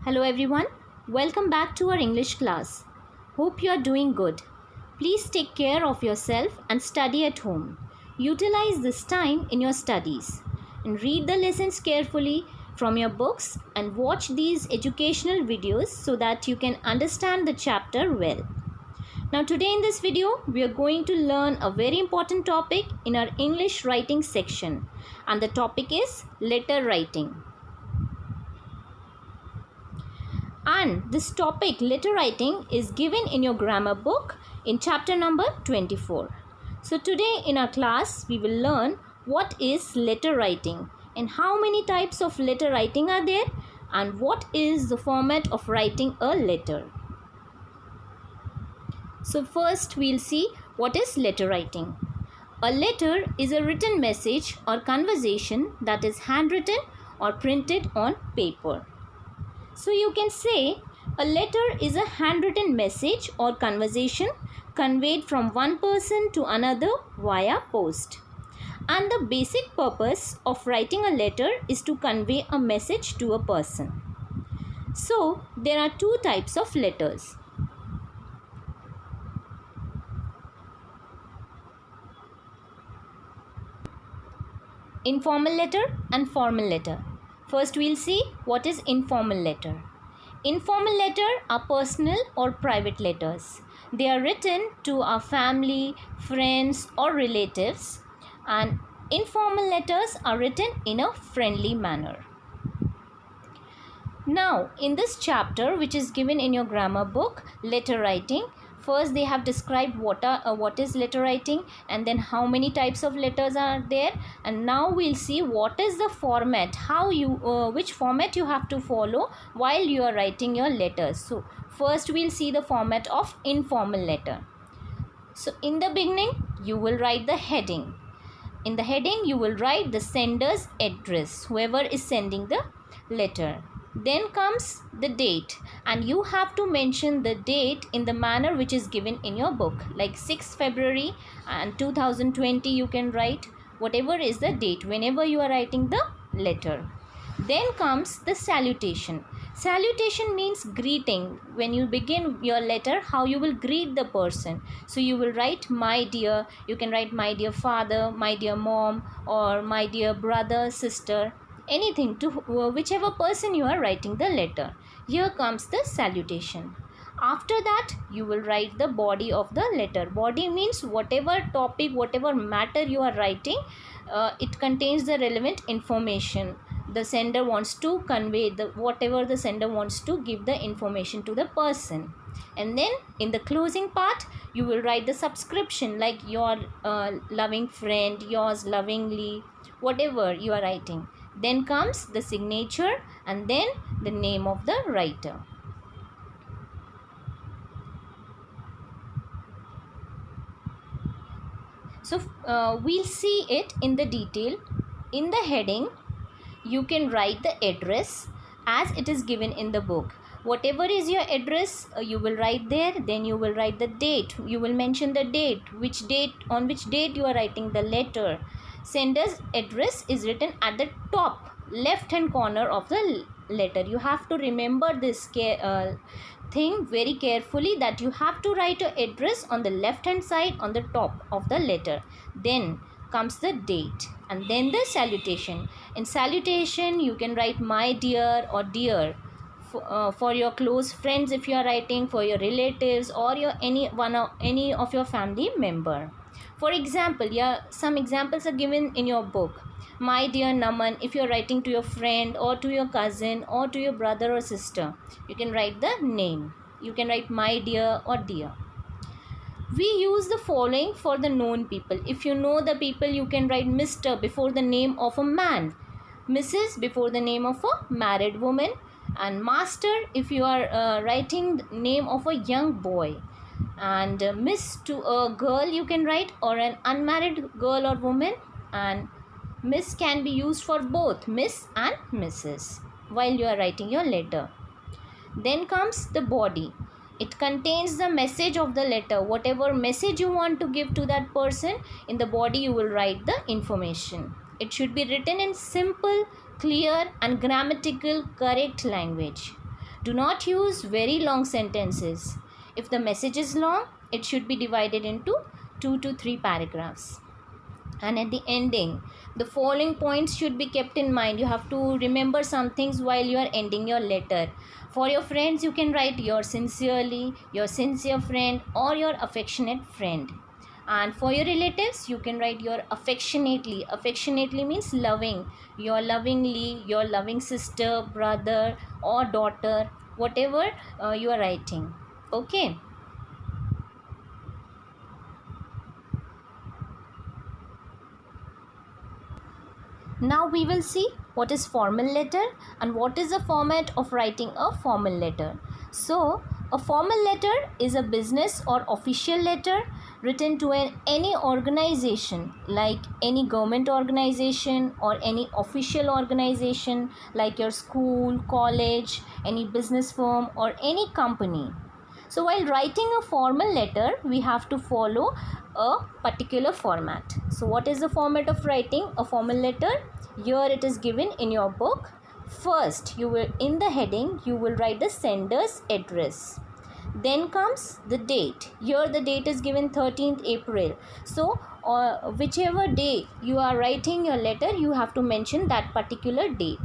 Hello everyone, welcome back to our English class. Hope you are doing good. Please take care of yourself and study at home. Utilize this time in your studies and read the lessons carefully from your books and watch these educational videos so that you can understand the chapter well. Now today in this video, we are going to learn a very important topic in our English writing section, and the topic is letter writing. And this topic, letter writing, is given in your grammar book in chapter number 24. So today in our class, we will learn what is letter writing and how many types of letter writing are there and what is the format of writing a letter. So first we'll see what is letter writing. A letter is a written message or conversation that is handwritten or printed on paper. So you can say a letter is a handwritten message or conversation conveyed from one person to another via post. And the basic purpose of writing a letter is to convey a message to a person. So there are two types of letters. Informal letter and formal letter. First we'll see what is informal letter. Informal letter are personal or private letters. They are written to our family, friends or relatives, and informal letters are written in a friendly manner. Now in this chapter, which is given in your grammar book, letter writing, first they have described what is letter writing and then how many types of letters are there, and now we'll see what is the format, which format you have to follow while you are writing your letters. So first we'll see the format of informal letter. So in the beginning you will write the heading. In the heading you will write the sender's address, whoever is sending the letter. Then comes the date, and you have to mention the date in the manner which is given in your book, like 6th February and 2020 you can write whatever is the date whenever you are writing the letter. Then comes the salutation. Salutation means greeting. When you begin your letter, how you will greet the person. So you will write my dear, you can write my dear father, my dear mom, or my dear brother, sister, anything to whichever person you are writing the letter. Here comes the salutation. After that you will write the body of the letter. Body means whatever topic, whatever matter you are writing, it contains the relevant information. The sender wants to convey whatever the sender wants to give the information to the person. And then in the closing part you will write the subscription, like your loving friend, yours lovingly, whatever you are writing. Then comes the signature and then the name of the writer. So we'll see it in the detail. In the heading you can write the address as it is given in the book. Whatever is your address, you will write there. Then you will write the date. You will mention the date, on which date you are writing the letter. Sender's address is written at the top left hand corner of the letter. You have to remember this thing very carefully, that you have to write your address on the left hand side on the top of the letter. Then comes the date and then the salutation. In salutation you can write my dear or dear for your close friends, if you are writing for your relatives or any of your family member. For example, some examples are given in your book. My dear Naman, if you are writing to your friend or to your cousin or to your brother or sister, you can write the name. You can write my dear or dear. We use the following for the known people. If you know the people, you can write Mr. before the name of a man, Mrs. before the name of a married woman, and Master if you are writing the name of a young boy, and Miss to a girl you can write, or an unmarried girl or woman, and Miss can be used for both Miss and Mrs. while you are writing your letter. Then comes the body. It contains the message of the letter. Whatever message you want to give to that person, in the body you will write the information. It should be written in simple, clear and grammatical correct language. Do not use very long sentences. If the message is long, it should be divided into 2 to 3 paragraphs. And at the ending, the following points should be kept in mind. You have to remember some things while you are ending your letter. For your friends, you can write your sincerely, your sincere friend, or your affectionate friend. And for your relatives, you can write your affectionately. Affectionately means loving. Your lovingly, your loving sister, brother, or daughter, whatever you are writing. Okay. Now we will see what is formal letter and what is the format of writing a formal letter. So, a formal letter is a business or official letter written to any organization, like any government organization or any official organization like your school, college, any business firm or any company. So while writing a formal letter, we have to follow a particular format. So what is the format of writing a formal letter? Here it is given in your book. First, you will, in the heading, you will write the sender's address. Then comes the date. Here the date is given 13th April. So whichever day you are writing your letter, you have to mention that particular date.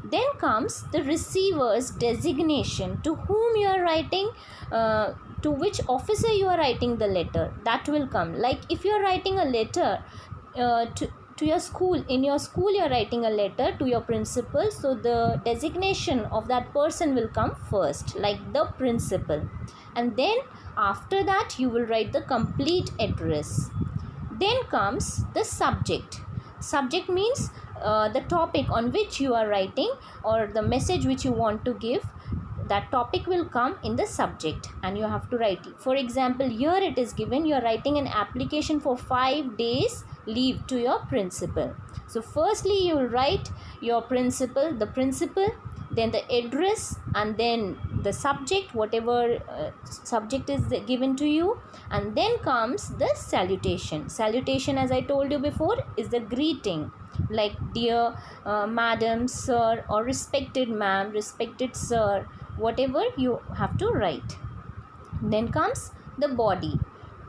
Then comes the receiver's designation, to whom you are writing, to which officer you are writing the letter. That will come. Like if you are writing a letter to your school, in your school you are writing a letter to your principal, so the designation of that person will come first, like the principal. And then after that you will write the complete address. Then comes the subject. Subject means the topic on which you are writing or the message which you want to give. That topic will come in the subject and you have to write it. For example, here it is given you are writing an application for 5 days leave to your principal. So firstly you will write your principal, the principal, then the address, and then the subject, whatever subject is given to you, and then comes the salutation. Salutation, as I told you before, is the greeting, like dear madam, sir, or respected ma'am, respected sir, whatever you have to write. Then comes the body.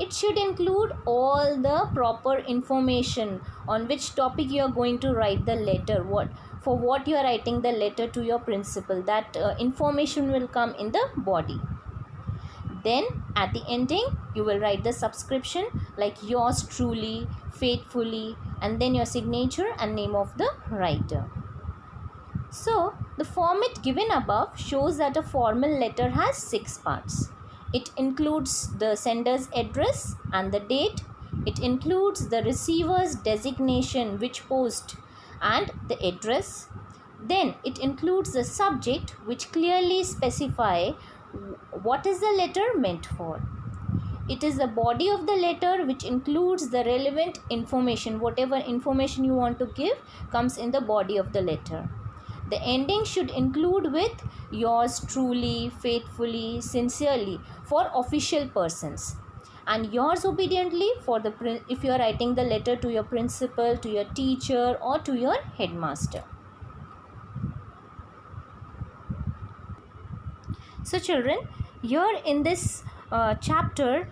It should include all the proper information on which topic you are going to write the letter, for what you are writing the letter to your principal. That information will come in the body. Then at the ending you will write the subscription, like yours truly, faithfully, and then your signature and name of the writer. So the format given above shows that a formal letter has 6 parts. It includes the sender's address and the date. It includes the receiver's designation, which post, and the address. Then it includes the subject, which clearly specify what is the letter meant for. It is the body of the letter which includes the relevant information. Whatever information you want to give comes in the body of the letter. The ending should include with yours truly, faithfully, sincerely for official persons, and yours obediently for if you are writing the letter to your principal, to your teacher, or to your headmaster. So children, here in this chapter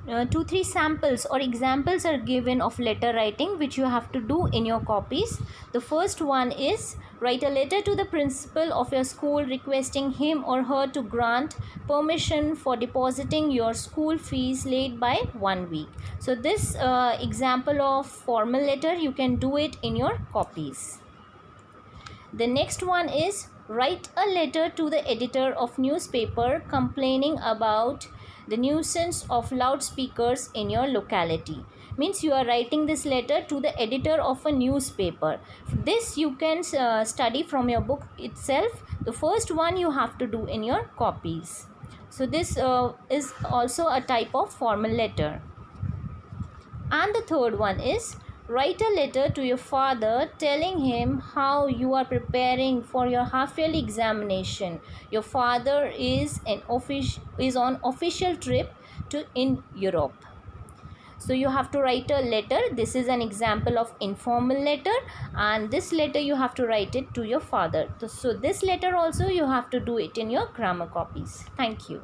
2-3 samples or examples are given of letter writing which you have to do in your copies. The first one is write a letter to the principal of your school requesting him or her to grant permission for depositing your school fees late by 1 week. So this example of formal letter, you can do it in your copies. The next one is write a letter to the editor of newspaper complaining about the nuisance of loudspeakers in your locality. Means you are writing this letter to the editor of a newspaper. This you can study from your book itself. The first one you have to do in your copies. So this is also a type of formal letter. And the third one is write a letter to your father telling him how you are preparing for your half-yearly examination. Your father is on official trip in Europe. So you have to write a letter. This is an example of informal letter, and this letter you have to write it to your father. So this letter also you have to do it in your grammar copies. Thank you.